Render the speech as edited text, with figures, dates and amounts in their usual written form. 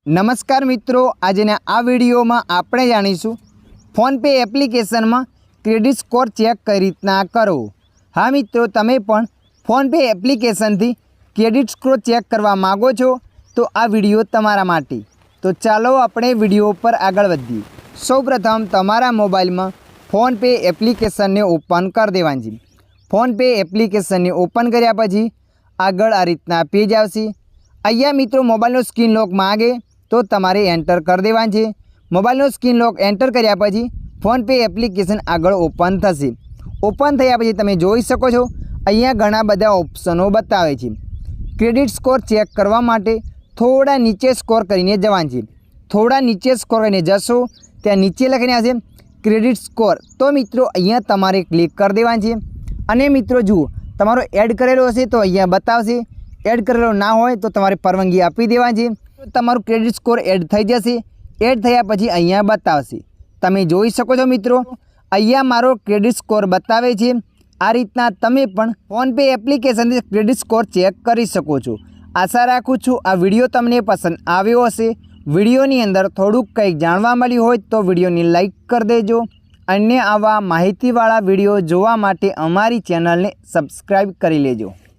नमस्कार मित्रों, आजना आ विडियो में आपणे जाणीशुं फोनपे एप्लिकेशन में क्रेडिट स्कोर चेक कई रीतना करो। हाँ मित्रों, तमे पण फोनपे एप्लिकेशन थी क्रेडिट स्कोर चेक करवा मांगो छो तो आ विडियो तमारा माटे। तो चलो अपने विडियो पर आगळ वधीए। सौप्रथम तमारा मोबाइल में फोनपे एप्लिकेशन ने ओपन कर देवानी। फोनपे एप्लिकेशन ने ओपन कर्या पछी आगळ आ रीतना पेज आवशे। अहींया मित्रों मोबाइल स्क्रीन लॉक मांगे तो तमारे एंटर कर देवानुं छे। मोबाइल स्क्रीन लॉक एंटर कर्या पछी फोनपे एप्लिकेशन आगळ ओपन थशे। ओपन थया पछी तमे जोई शको छो अहींया घणा बधा ऑप्शनो बतावे छे। क्रेडिट स्कोर चेक करवा माटे थोड़ा नीचे स्कोर करीने जवानुं छे। थोड़ा नीचे स्कोर करीने जशो त्यां नीचे लखीने आवशे क्रेडिट स्कोर। तो मित्रों अहींया तमारे क्लिक कर देवानुं छे अने मित्रों जुओ तमारो एड करेलो हशे तो अहींया बतावशे। एड करेलो ना होय तो तमारे परवानगी आपी देवानी छे। तो तमारो क्रेडिट स्कोर एड थई जशे। एड थया पछी अहींया बतावशे। तमे जोई शको छो मित्रों अहींया मारो क्रेडिट स्कोर बतावे छे। आ रीतना तमे पण फोनपे एप्लिकेशन थी क्रेडिट स्कोर चेक करी शको छो। आशा राखुं छुं आ विडियो तमने पसंद आव्यो हशे। विडियोनी अंदर थोड़ुंक कंईक जाणवा मळ्युं होय तो विडियोने लाइक कर देजो। अन्य आवा माहितीवाळा विडियो जोवा माटे अमारी चेनलने सब्सक्राइब करी लेजो।